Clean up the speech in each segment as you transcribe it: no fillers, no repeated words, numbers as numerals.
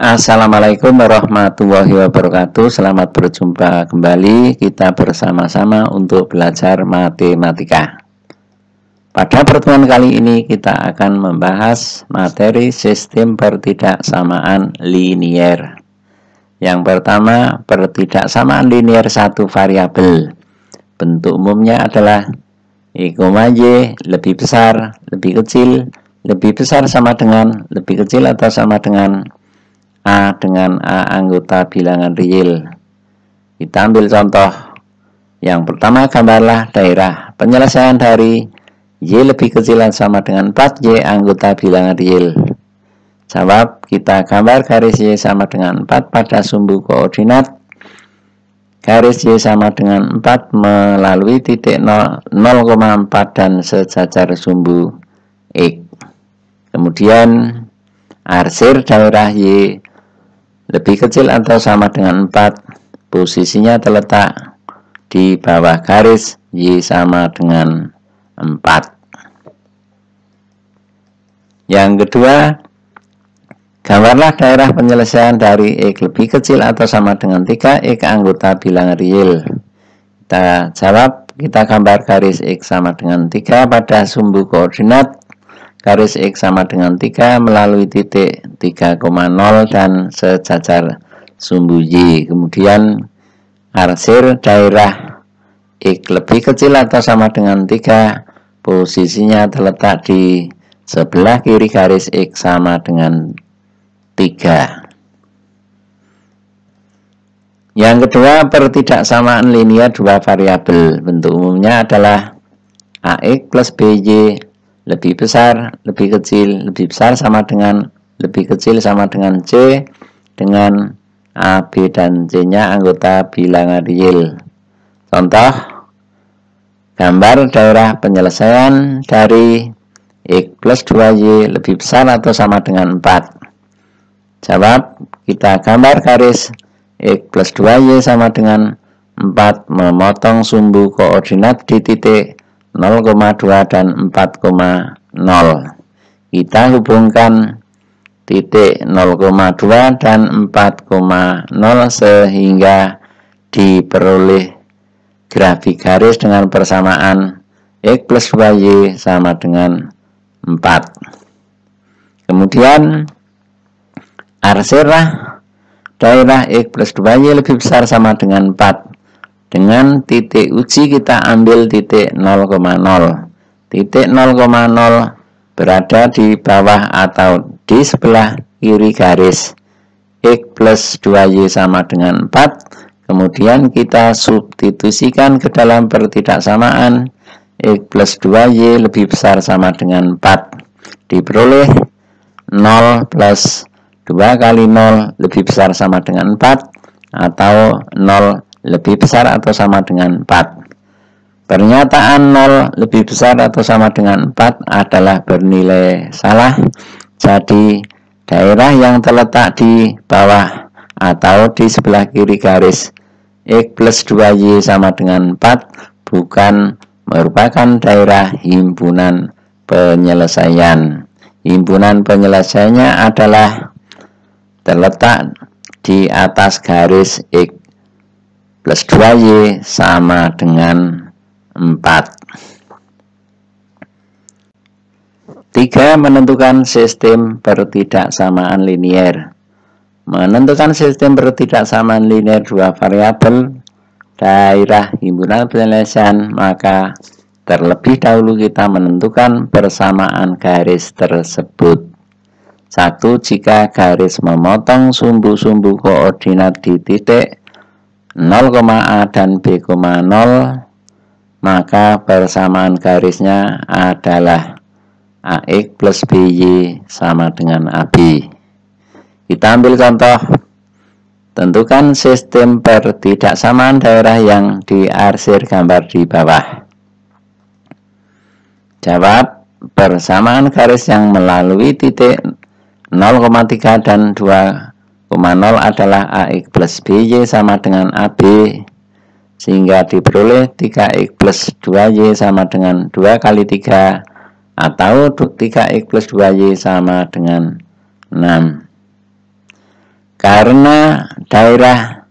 Assalamualaikum warahmatullahi wabarakatuh. Selamat berjumpa kembali. Kita bersama-sama untuk belajar matematika. Pada pertemuan kali ini kita akan membahas materi sistem pertidaksamaan linier. Yang pertama, pertidaksamaan linier satu variabel. Bentuk umumnya adalah Y, Y lebih besar, lebih kecil, lebih besar sama dengan, lebih kecil atau sama dengan A dengan A anggota bilangan real. Kita ambil contoh. Yang pertama, gambarlah daerah penyelesaian dari Y lebih kecil dan sama dengan 4Y anggota bilangan real. Jawab, kita gambar garis Y sama dengan 4 pada sumbu koordinat. Garis Y sama dengan 4 melalui titik 0,4 dan sejajar sumbu X. Kemudian arsir daerah Y lebih kecil atau sama dengan 4, posisinya terletak di bawah garis Y sama dengan 4. Yang kedua, gambarlah daerah penyelesaian dari X lebih kecil atau sama dengan 3X anggota bilangan real. Kita jawab, kita gambar garis X sama dengan 3 pada sumbu koordinat. Garis X sama dengan 3 melalui titik 3,0 dan sejajar sumbu Y. Kemudian arsir daerah X lebih kecil atau sama dengan 3, posisinya terletak di sebelah kiri garis X sama dengan 3. Yang kedua, pertidaksamaan linier dua variabel. Bentuk umumnya adalah AX plus BY lebih besar, lebih kecil, lebih besar sama dengan, lebih kecil sama dengan C dengan A, B, dan C-nya anggota bilangan real. Contoh, gambar daerah penyelesaian dari X plus 2Y lebih besar atau sama dengan 4. Jawab, kita gambar garis X plus 2Y sama dengan 4 memotong sumbu koordinat di titik 0,2 dan 4,0. Kita hubungkan titik 0,2 dan 4,0 sehingga diperoleh grafik garis dengan persamaan X plus 2Y sama dengan 4. Kemudian arsirlah daerah X plus 2Y lebih besar sama dengan 4. Dengan titik uji kita ambil titik 0,0. Titik 0,0 berada di bawah atau di sebelah kiri garis X plus 2Y sama dengan 4. Kemudian kita substitusikan ke dalam pertidaksamaan X plus 2Y lebih besar sama dengan 4. Diperoleh 0 plus 2 kali 0 lebih besar sama dengan 4 atau 0 lebih besar atau sama dengan 4. Pernyataan 0 lebih besar atau sama dengan 4 adalah bernilai salah. Jadi daerah yang terletak di bawah atau di sebelah kiri garis X plus 2Y sama dengan 4 bukan merupakan daerah himpunan penyelesaian. Himpunan penyelesaiannya adalah terletak di atas garis X plus 2Y sama dengan 4. 3. Menentukan sistem pertidaksamaan linier. Menentukan sistem pertidaksamaan linier dua variabel daerah himpunan penyelesaian, maka terlebih dahulu kita menentukan persamaan garis tersebut. 1. Jika garis memotong sumbu-sumbu koordinat di titik 0,A dan B,0, maka persamaan garisnya adalah AX plus BY sama dengan AB. Kita ambil contoh. Tentukan sistem pertidaksamaan daerah yang diarsir gambar di bawah. Jawab, persamaan garis yang melalui titik 0,3 dan 2,0 adalah AX plus BY sama dengan AB, sehingga diperoleh 3X plus 2Y sama dengan 2 kali 3 atau 3x plus 2y sama dengan 6. karena daerah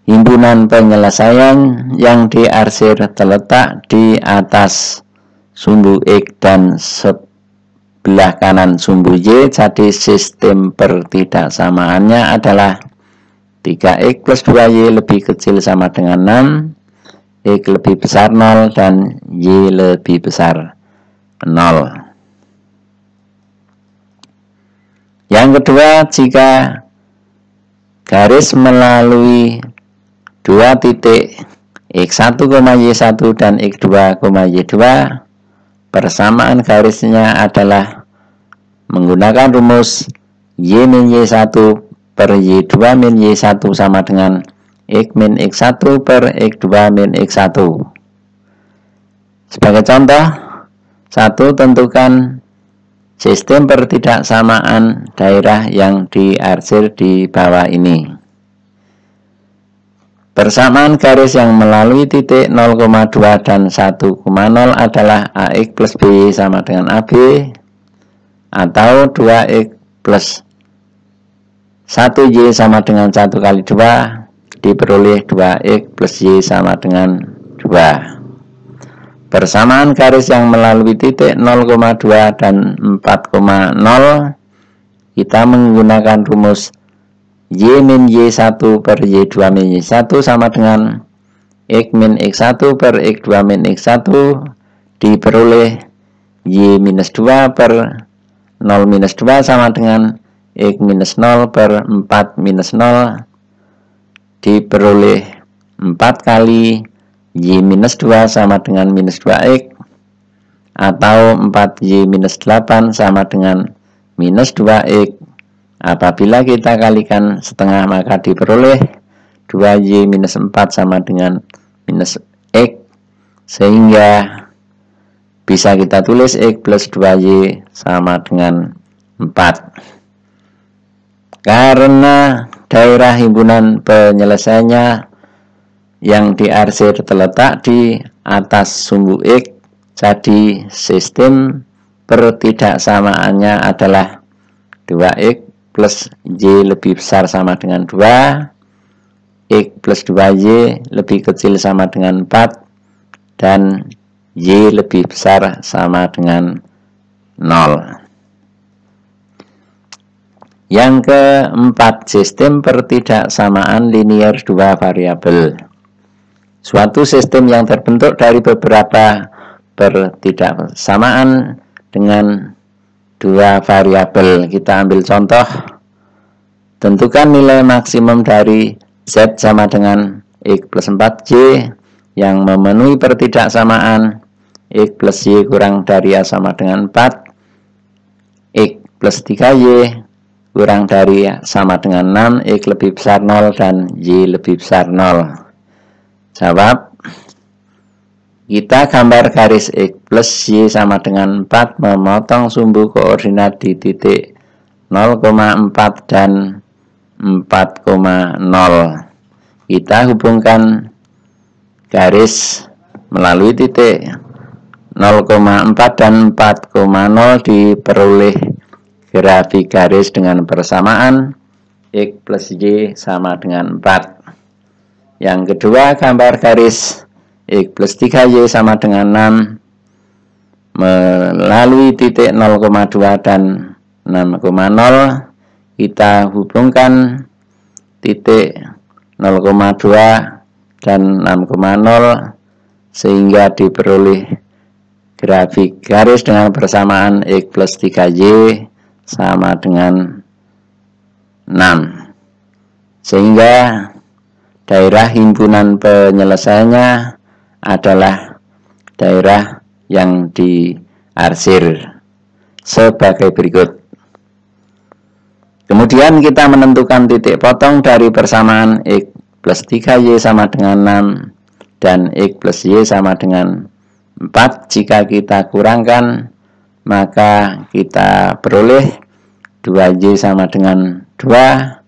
himpunan penyelesaian yang diarsir terletak di atas sumbu X dan sebelah kanan sumbu Y, jadi sistem pertidaksamaannya adalah 3X plus 2Y lebih kecil sama dengan 6, X lebih besar 0, dan Y lebih besar 0. Yang kedua, jika garis melalui dua titik X1, Y1 dan X2, Y2, persamaan garisnya adalah menggunakan rumus Y min Y1 per Y2 min Y1 sama dengan X min X1 per X2 min X1. Sebagai contoh, 1. Tentukan sistem pertidaksamaan daerah yang diarsir di bawah ini. Persamaan garis yang melalui titik 0,2 dan 1,0 adalah AX plus BY sama dengan AB, atau 2X plus 1Y sama dengan 1 kali 2 diperoleh 2X plus Y sama dengan 2. Persamaan garis yang melalui titik 0,2 dan 4,0 kita menggunakan rumus Y min Y1 per Y2 min Y1 sama dengan X min X1 per X2 min X1 diperoleh Y minus 2 per 0 minus 2 sama dengan X minus 0 per 4 minus 0 diperoleh 4 kali Y minus 2 sama dengan minus 2X, atau 4Y minus 8 sama dengan minus 2X. Apabila kita kalikan setengah maka diperoleh 2Y minus 4 sama dengan minus X, sehingga bisa kita tulis X plus 2Y sama dengan 4. Karena daerah himpunan penyelesaiannya yang diarsir terletak di atas sumbu X, jadi sistem pertidaksamaannya adalah 2X plus Y lebih besar sama dengan 2, X plus 2Y lebih kecil sama dengan 4, dan Y lebih besar sama dengan 0. Yang keempat, sistem pertidaksamaan linear dua variabel. Suatu sistem yang terbentuk dari beberapa pertidaksamaan dengan dua variabel. Kita ambil contoh. Tentukan nilai maksimum dari Z sama dengan X plus 4Y yang memenuhi pertidaksamaan X plus Y kurang dari A sama dengan 4, X plus 3Y kurang dari A sama dengan 6, X lebih besar 0, dan Y lebih besar 0. Jawab, kita gambar garis X plus Y sama dengan 4 memotong sumbu koordinat di titik 0,4 dan 4,0. Kita hubungkan garis melalui titik 0,4 dan 4,0 diperoleh grafik garis dengan persamaan X plus Y sama dengan 4. Yang kedua, gambar garis X plus 3Y sama dengan 6 melalui titik 0,2 dan 6,0. Kita hubungkan titik 0,2 dan 6,0 sehingga diperoleh grafik garis dengan persamaan X plus 3Y sama dengan 6. Sehingga daerah himpunan penyelesaiannya adalah daerah yang diarsir sebagai berikut. Kemudian kita menentukan titik potong dari persamaan X plus 3Y sama dengan 6 dan X plus Y sama dengan 4. Jika kita kurangkan, maka kita peroleh 2Y sama dengan 2,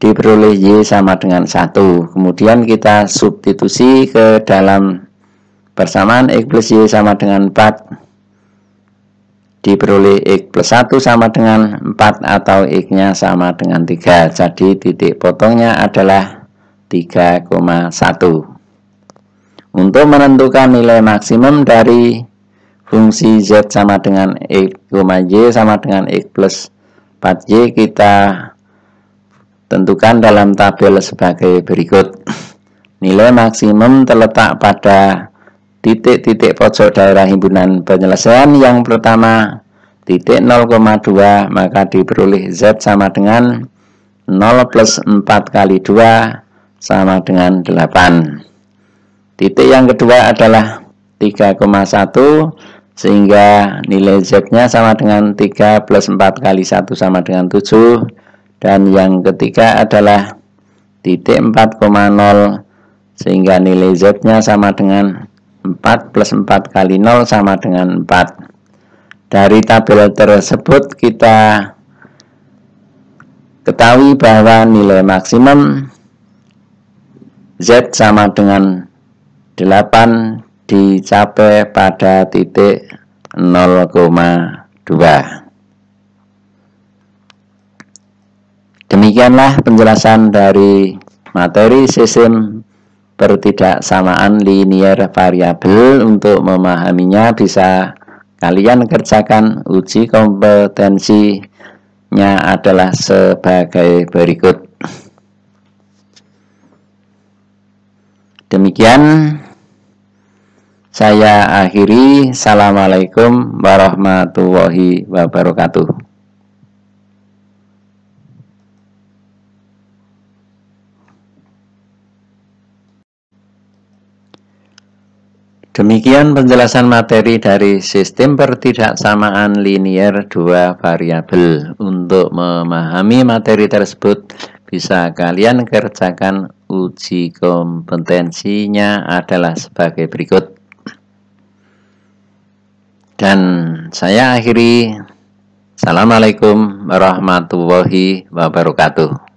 diperoleh Y sama dengan 1. Kemudian kita substitusi ke dalam persamaan X plus Y sama dengan 4. diperoleh X plus 1 sama dengan 4 atau X-nya sama dengan 3. Jadi titik potongnya adalah 3,1. Untuk menentukan nilai maksimum dari fungsi Z sama dengan X, Y sama dengan X plus 4Y kita tentukan dalam tabel sebagai berikut. Nilai maksimum terletak pada titik-titik pojok daerah himpunan penyelesaian. Yang pertama titik 0,2, maka diperoleh Z sama dengan 0 plus 4 kali 2 sama dengan 8. Titik yang kedua adalah 3,1, sehingga nilai Z-nya sama dengan 3 plus 4 kali 1 sama dengan 7. Dan yang ketiga adalah titik 4,0, sehingga nilai Z-nya sama dengan 4 plus 4 kali 0 sama dengan 4. Dari tabel tersebut kita ketahui bahwa nilai maksimum Z sama dengan 8 dicapai pada titik 0,2. Demikianlah penjelasan dari materi sistem pertidaksamaan linier variabel. Untuk memahaminya bisa kalian kerjakan. Uji kompetensinya adalah sebagai berikut. Demikian saya akhiri. Assalamualaikum warahmatullahi wabarakatuh. Demikian penjelasan materi dari sistem pertidaksamaan linier dua variabel. Untuk memahami materi tersebut bisa kalian kerjakan. Uji kompetensinya adalah sebagai berikut. Dan saya akhiri. Assalamualaikum warahmatullahi wabarakatuh.